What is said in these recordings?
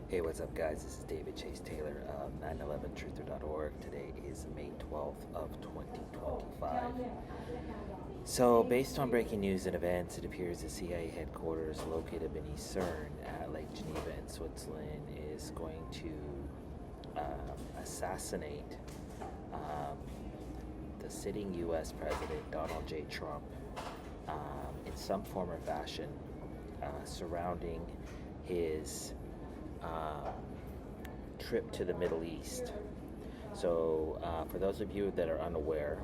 Hey, what's up, guys? This is David Chase Taylor of 911truther.org. Today is May 12th of 2025. So, based on breaking news and events, it appears the CIA headquarters located beneath CERN at Lake Geneva in Switzerland is going to assassinate the sitting U.S. President Donald J. Trump in some form or fashion surrounding his trip to the Middle East. So for those of you that are unaware,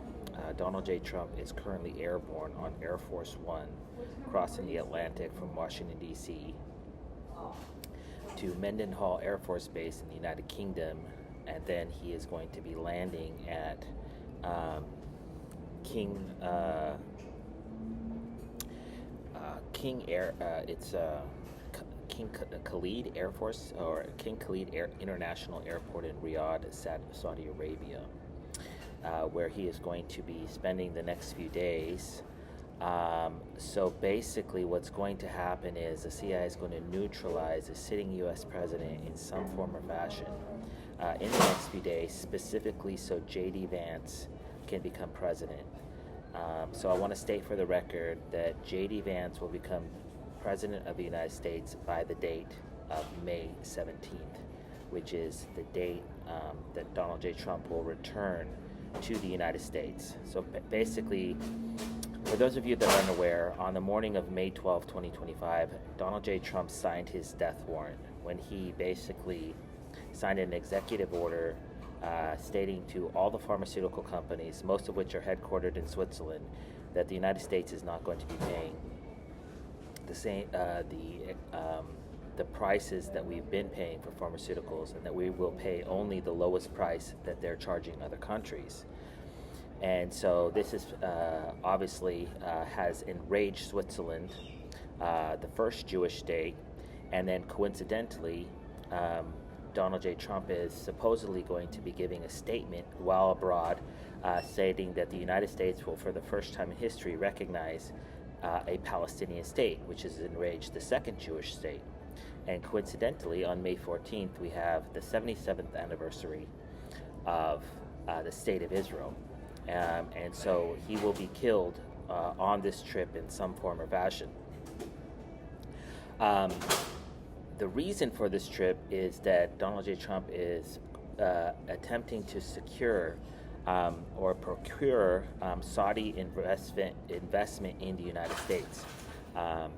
Donald J. Trump is currently airborne on Air Force One, crossing the Atlantic from Washington, D.C. to Mendenhall Air Force Base in the United Kingdom, and then he is going to be landing at King Khalid Air Force, or King Khalid International Airport in Riyadh, Saudi Arabia, where he is going to be spending the next few days. So basically what's going to happen is the CIA is going to neutralize the sitting U.S. president in some form or fashion in the next few days, specifically so J.D. Vance can become president. So I want to state for the record that J.D. Vance will become President of the United States by the date of May 17th, which is the date that Donald J. Trump will return to the United States. So basically, for those of you that are unaware, on the morning of May 12, 2025, Donald J. Trump signed his death warrant when he basically signed an executive order stating to all the pharmaceutical companies, most of which are headquartered in Switzerland, that the United States is not going to be paying the prices that we've been paying for pharmaceuticals, and that we will pay only the lowest price that they're charging other countries. And so this is obviously has enraged Switzerland, the first Jewish state, and then coincidentally, Donald J. Trump is supposedly going to be giving a statement while abroad, stating that the United States will, for the first time in history, recognize a Palestinian state, which has enraged the second Jewish state. And coincidentally, on May 14th, we have the 77th anniversary of the State of Israel. And so he will be killed on this trip in some form or fashion. The reason for this trip is that Donald J. Trump is attempting to secure or procure Saudi investment in the United States.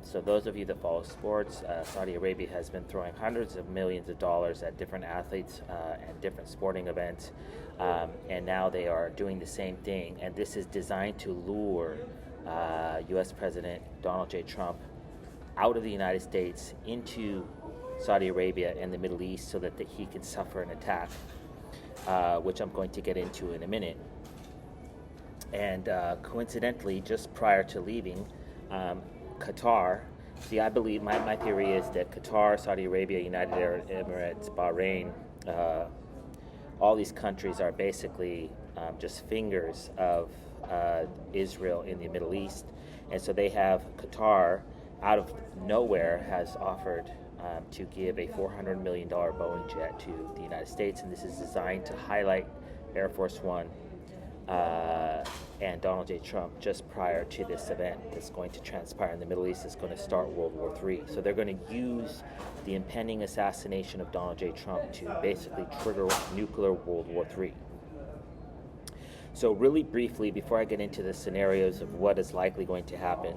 So those of you that follow sports, Saudi Arabia has been throwing hundreds of millions of dollars at different athletes and different sporting events, and now they are doing the same thing, and this is designed to lure U.S. President Donald J. Trump out of the United States into Saudi Arabia and the Middle East so that he can suffer an attack, which I'm going to get into in a minute. And coincidentally, just prior to leaving, Qatar, I believe, my theory is that Qatar, Saudi Arabia, United Arab Emirates, Bahrain, all these countries are basically just fingers of Israel in the Middle East. And so they have Qatar, out of nowhere, has offered to give a $400 million Boeing jet to the United States, and this is designed to highlight Air Force One and Donald J. Trump just prior to this event that's going to transpire in the Middle East. Is going to start World War III. So they're going to use the impending assassination of Donald J. Trump to basically trigger nuclear World War III. So really briefly, before I get into the scenarios of what is likely going to happen,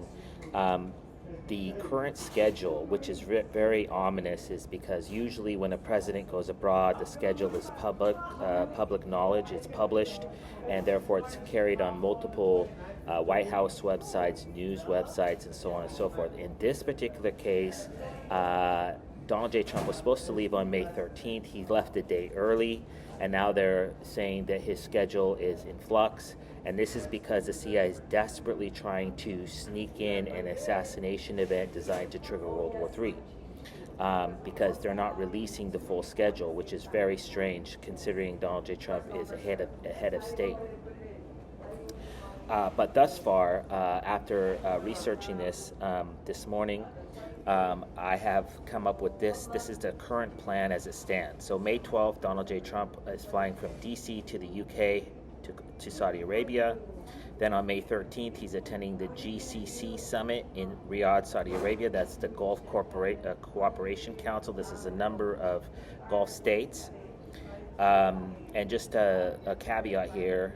the current schedule, which is very ominous, is because usually when a president goes abroad, the schedule is public knowledge. It's published, and therefore it's carried on multiple White House websites, news websites, and so on and so forth. In this particular case, Donald J. Trump was supposed to leave on May 13th. He left a day early, and now they're saying that his schedule is in flux. And this is because the CIA is desperately trying to sneak in an assassination event designed to trigger World War III, because they're not releasing the full schedule, which is very strange considering Donald J. Trump is a head of state. But thus far, after researching this this morning, I have come up with this. This is the current plan as it stands. So May 12th, Donald J. Trump is flying from D.C. to the UK to Saudi Arabia. Then on May 13th, he's attending the GCC summit in Riyadh, Saudi Arabia. That's the Gulf Cooperation Council. This is a number of Gulf states. And just a caveat here,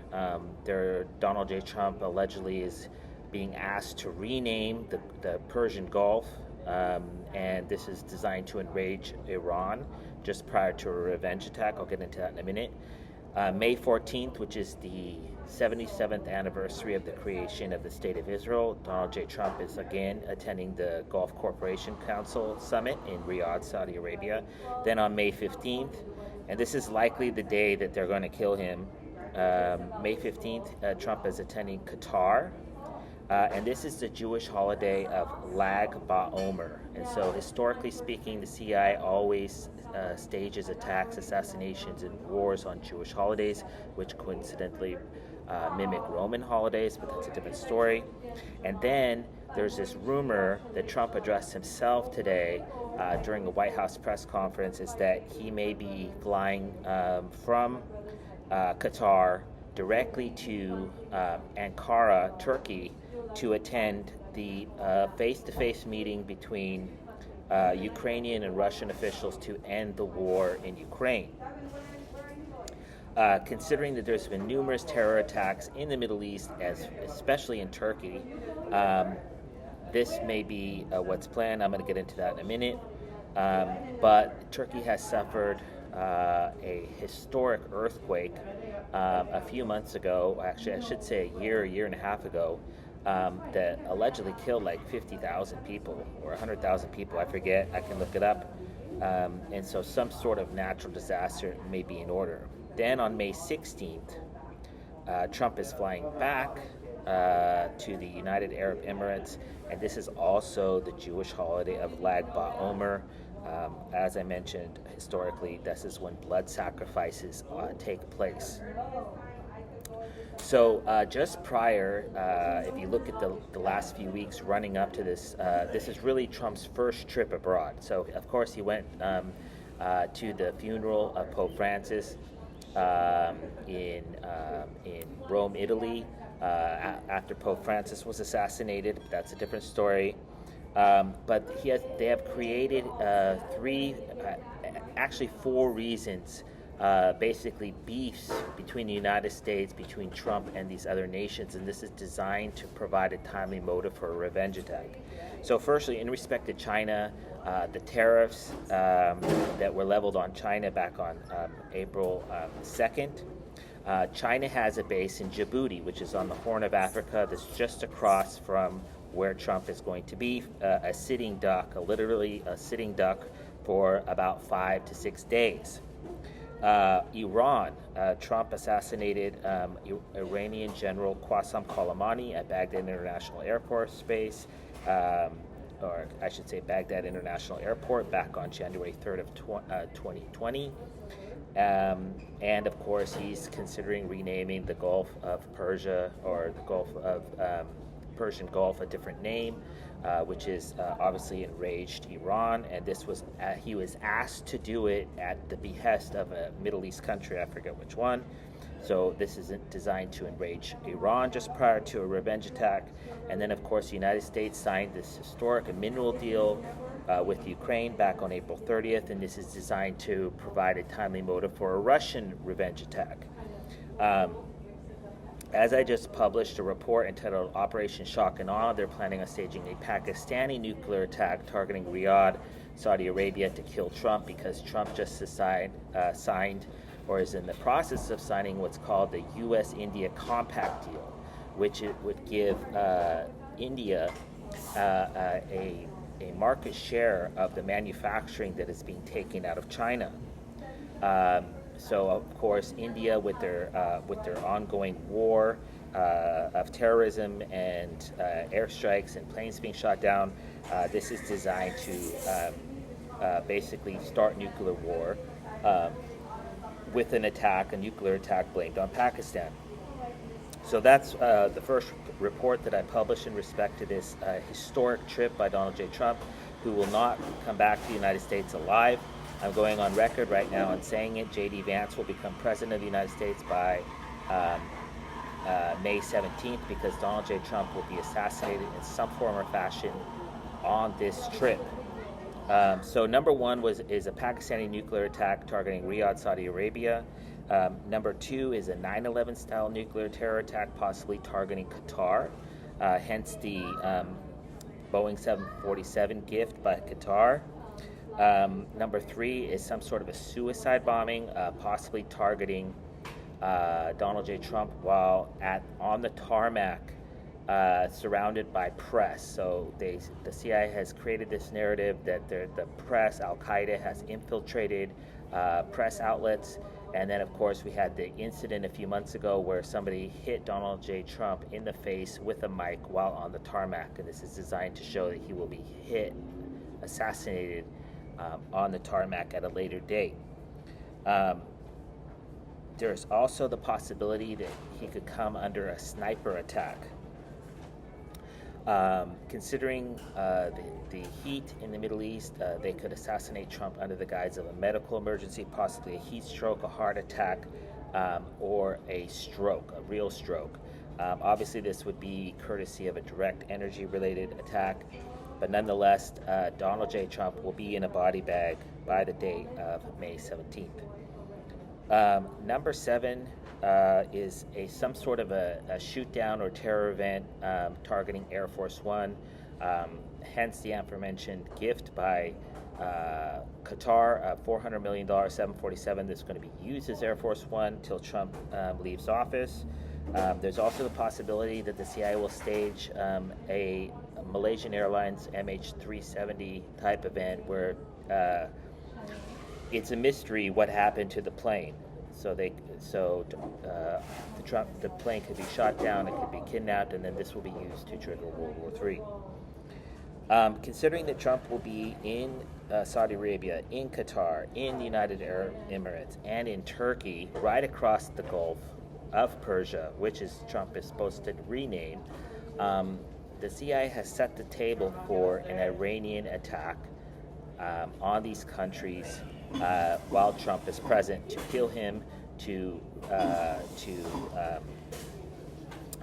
Donald J. Trump allegedly is being asked to rename the Persian Gulf, and this is designed to enrage Iran just prior to a revenge attack. I'll get into that in a minute. May 14th, which is the 77th anniversary of the creation of the State of Israel, Donald J. Trump is again attending the Gulf Cooperation Council Summit in Riyadh, Saudi Arabia. Then on May 15th, and this is likely the day that they're going to kill him, May 15th, Trump is attending Qatar. And this is the Jewish holiday of Lag BaOmer. And so historically speaking, the CIA always stages attacks, assassinations, and wars on Jewish holidays, which coincidentally mimic Roman holidays, but that's a different story. And then there's this rumor that Trump addressed himself today during a White House press conference, is that he may be flying from Qatar directly to Ankara, Turkey, to attend the face-to-face meeting between Ukrainian and Russian officials to end the war in Ukraine. Considering that there's been numerous terror attacks in the Middle East, especially in Turkey, this may be what's planned. I'm going to get into that in a minute. But Turkey has suffered a historic earthquake a few months ago, actually I should say a year and a half ago, that allegedly killed like 50,000 people or 100,000 people, I forget, I can look it up. And so some sort of natural disaster may be in order. Then on May 16th, Trump is flying back to the United Arab Emirates, and this is also the Jewish holiday of Lag BaOmer. As I mentioned, historically, this is when blood sacrifices take place. So just prior, if you look at the last few weeks running up to this, this is really Trump's first trip abroad. So, of course, he went to the funeral of Pope Francis in Rome, Italy, after Pope Francis was assassinated. That's a different story. But they have created actually four reasons, basically beefs between the United States, between Trump and these other nations, and this is designed to provide a timely motive for a revenge attack. So firstly, in respect to China, the tariffs that were leveled on China back on April 2nd, China has a base in Djibouti, which is on the Horn of Africa, that's just across from where Trump is going to be, a sitting duck, literally a sitting duck for about 5 to 6 days. Iran, Trump assassinated Iranian General Qasem Soleimani at Baghdad International Airport space, or I should say Baghdad International Airport, back on January 3rd of 2020. And of course, he's considering renaming the Gulf of Persia, or the Gulf of Persian Gulf, a different name, which is obviously enraged Iran, and this was he was asked to do it at the behest of a Middle East country, I forget which one. So this is designed to enrage Iran just prior to a revenge attack. And then, of course, the United States signed this historic mineral deal with Ukraine back on April 30th, and this is designed to provide a timely motive for a Russian revenge attack. As I just published a report entitled Operation Shock and Awe, they're planning on staging a Pakistani nuclear attack targeting Riyadh, Saudi Arabia, to kill Trump, because Trump just signed, or is in the process of signing, what's called the U.S.-India Compact Deal, which it would give India a market share of the manufacturing that is being taken out of China. So, of course, India, with their ongoing war of terrorism and airstrikes and planes being shot down, this is designed to basically start nuclear war with a nuclear attack blamed on Pakistan. So that's the first report that I published in respect to this historic trip by Donald J. Trump. who will not come back to the United States alive. I'm going on record right now and saying it. J.D. Vance will become president of the United States by May 17th, because Donald J. Trump will be assassinated in some form or fashion on this trip. So number one is a Pakistani nuclear attack targeting Riyadh, Saudi Arabia. Number two is a 9/11 style nuclear terror attack, possibly targeting Qatar, hence the Boeing 747 gift by Qatar. Number three is some sort of a suicide bombing, possibly targeting Donald J. Trump while on the tarmac, surrounded by press. So the CIA has created this narrative that the press, Al-Qaeda, has infiltrated press outlets. And then, of course, we had the incident a few months ago where somebody hit Donald J. Trump in the face with a mic while on the tarmac. And this is designed to show that he will be assassinated on the tarmac at a later date. There's also the possibility that he could come under a sniper attack. Considering the heat in the Middle East, they could assassinate Trump under the guise of a medical emergency, possibly a heat stroke, a heart attack, or a stroke, a real stroke. Obviously, this would be courtesy of a direct energy-related attack, but nonetheless, Donald J. Trump will be in a body bag by the date of May 17th. Number seven is some sort of a shoot down or terror event targeting Air Force One, hence the aforementioned gift by Qatar, a $400 million 747 that's going to be used as Air Force One till Trump leaves office. There's also the possibility that the CIA will stage a Malaysian Airlines MH370 type event where it's a mystery what happened to the plane. So the plane could be shot down, it could be kidnapped, and then this will be used to trigger World War III. Considering that Trump will be in Saudi Arabia, in Qatar, in the United Arab Emirates, and in Turkey, right across the Gulf of Persia, which Trump is supposed to rename, the CIA has set the table for an Iranian attack on these countries while Trump is present, to kill him, to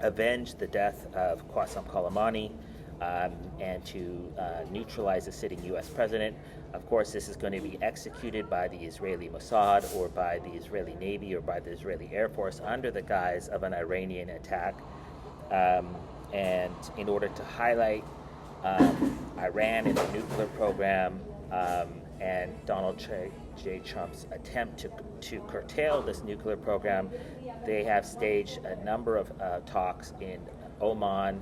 avenge the death of Qasem Soleimani, and to neutralize the sitting U.S. president. Of course, this is going to be executed by the Israeli Mossad or by the Israeli Navy or by the Israeli Air Force under the guise of an Iranian attack. And in order to highlight Iran and the nuclear program, and Donald J. Trump's attempt to curtail this nuclear program, they have staged a number of talks in Oman,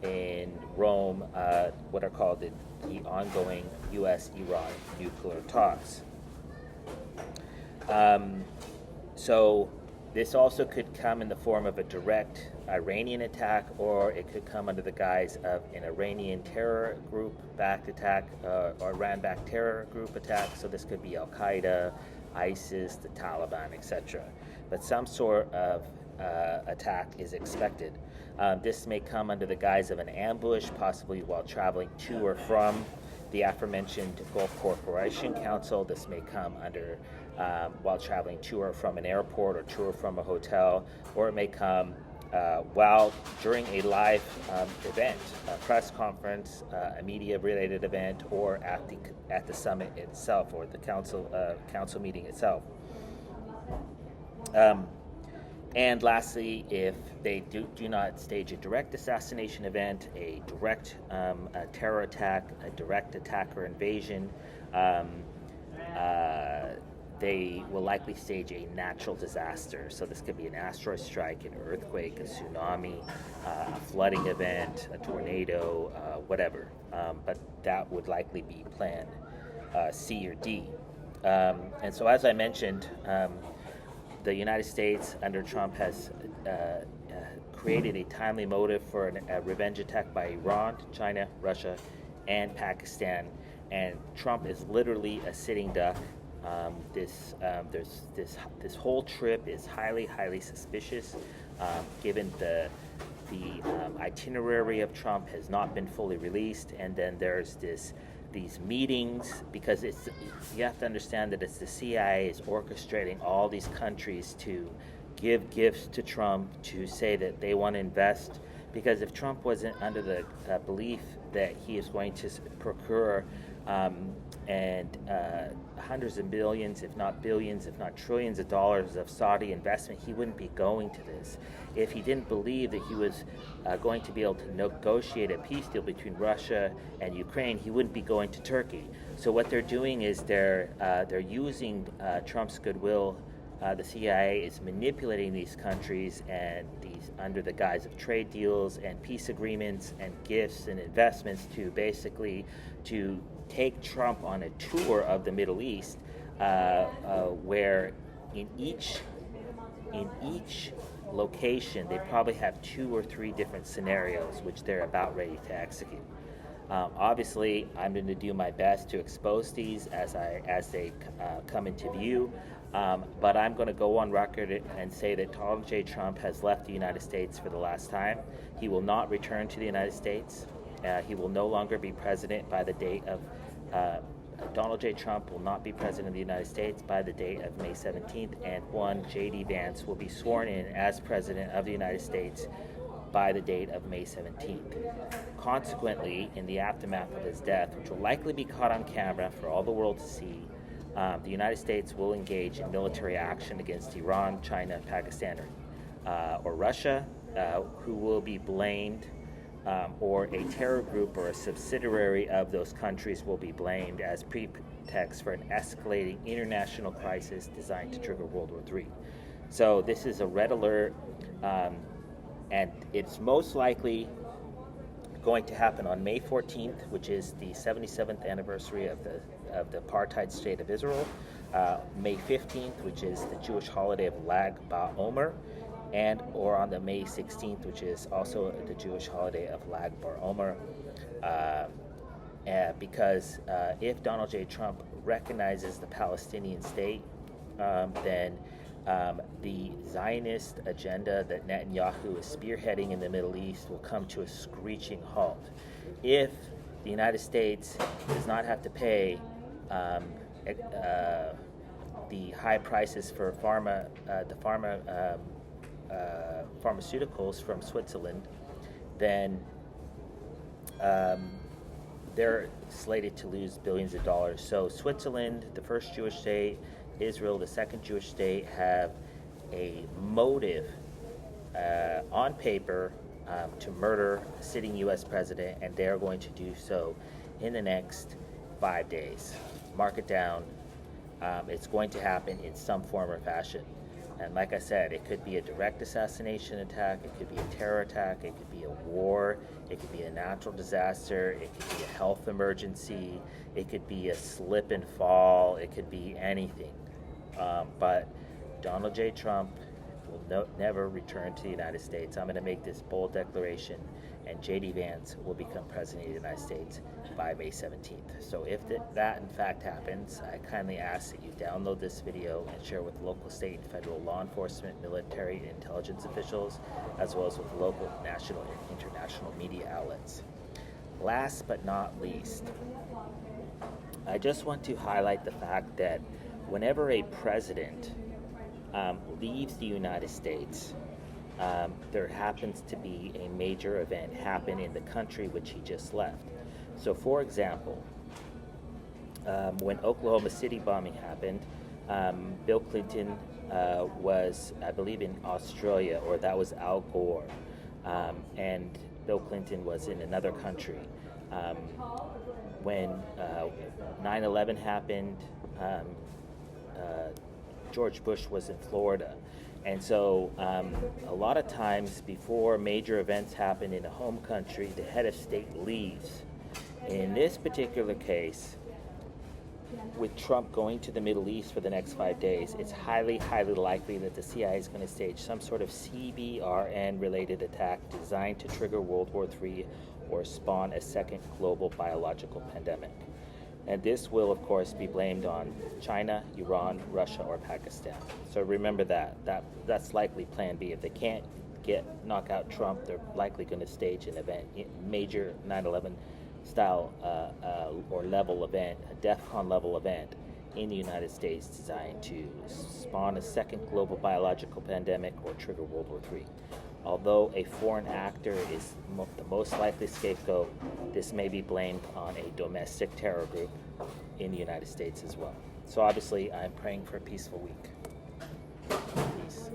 in Rome, what are called the ongoing U.S.-Iran nuclear talks. So this also could come in the form of a direct Iranian attack, or it could come under the guise of an Iranian terror group-backed attack, or Iran-backed terror group attack. So this could be Al-Qaeda, ISIS, the Taliban, etc. But some sort of attack is expected. This may come under the guise of an ambush, possibly while traveling to or from the aforementioned Gulf Cooperation Council. This may come under while traveling to or from an airport or to or from a hotel, or it may come while during a live event, a press conference, a media-related event, or at the summit itself or the council meeting itself. And lastly, if they do not stage a direct assassination event, a direct a terror attack, a direct attack or invasion, they will likely stage a natural disaster. So this could be an asteroid strike, an earthquake, a tsunami, a flooding event, a tornado, whatever. But that would likely be plan C or D. And so as I mentioned, the United States under Trump has created a timely motive for a revenge attack by Iran, China, Russia, and Pakistan. And Trump is literally a sitting duck. This whole trip is highly suspicious, given the itinerary of Trump has not been fully released, and then there's this these meetings, because you have to understand that it's the CIA is orchestrating all these countries to give gifts to Trump, to say that they want to invest. Because if Trump wasn't under the belief that he is going to procure and hundreds of billions, if not billions, if not trillions of dollars of Saudi investment, he wouldn't be going to this. If he didn't believe that he was going to be able to negotiate a peace deal between Russia and Ukraine, he wouldn't be going to Turkey. So what they're doing is they're using Trump's goodwill. The CIA is manipulating these countries and these under the guise of trade deals and peace agreements and gifts and investments to basically to take Trump on a tour of the Middle East, where in each location they probably have 2 or 3 different scenarios which they're about ready to execute. Obviously, I'm going to do my best to expose these as they come into view. But I'm going to go on record and say that Donald J. Trump has left the United States for the last time. He will not return to the United States. He will no longer be president by the date of Donald J. Trump will not be president of the United States by the date of May 17th, and one J.D. Vance will be sworn in as president of the United States by the date of May 17th. Consequently, in the aftermath of his death, which will likely be caught on camera for all the world to see, the United States will engage in military action against Iran, China, Pakistan, or Russia, who will be blamed, or a terror group or a subsidiary of those countries will be blamed as pretext for an escalating international crisis designed to trigger World War III. So this is a red alert, and it's most likely going to happen on May 14th, which is the 77th anniversary of the apartheid state of Israel, May 15th, which is the Jewish holiday of Lag BaOmer, or on the May 16th, which is also the Jewish holiday of Lag BaOmer, because if Donald J. Trump recognizes the Palestinian state, then the Zionist agenda that Netanyahu is spearheading in the Middle East will come to a screeching halt. If the United States does not have to pay the high prices for pharmaceuticals from Switzerland, then they're slated to lose billions of dollars. So Switzerland, the first Jewish state, Israel, the second Jewish state, have a motive on paper to murder a sitting U.S. president, and they're going to do so in the next 5 days. Mark it down. It's going to happen in some form or fashion. And like I said, it could be a direct assassination attack, it could be a terror attack, it could be a war, it could be a natural disaster, it could be a health emergency, it could be a slip and fall, it could be anything. But Donald J. Trump will never return to the United States. I'm going to make this bold declaration, and J.D. Vance will become president of the United States by May 17th. So if that in fact happens, I kindly ask that you download this video and share with local, state, and federal law enforcement, military, and intelligence officials, as well as with local, national, and international media outlets. Last but not least, I just want to highlight the fact that whenever a president leaves the United States, there happens to be a major event happen in the country which he just left. So, for example, when Oklahoma City bombing happened, Bill Clinton was, I believe, in Australia, or that was Al Gore, and Bill Clinton was in another country. When 9/11 happened, George Bush was in Florida. And so a lot of times before major events happen in a home country, the head of state leaves. In this particular case, with Trump going to the Middle East for the next 5 days, it's highly, highly likely that the CIA is going to stage some sort of CBRN-related attack designed to trigger World War III or spawn a second global biological pandemic. And this will, of course, be blamed on China, Iran, Russia, or Pakistan. So remember that's likely Plan B. If they can't knock out Trump, they're likely going to stage an event, major 9/11 style or level event, a DEFCON level event in the United States designed to spawn a second global biological pandemic or trigger World War III. Although a foreign actor is the most likely scapegoat, this may be blamed on a domestic terror group in the United States as well. So obviously, I'm praying for a peaceful week. Peace.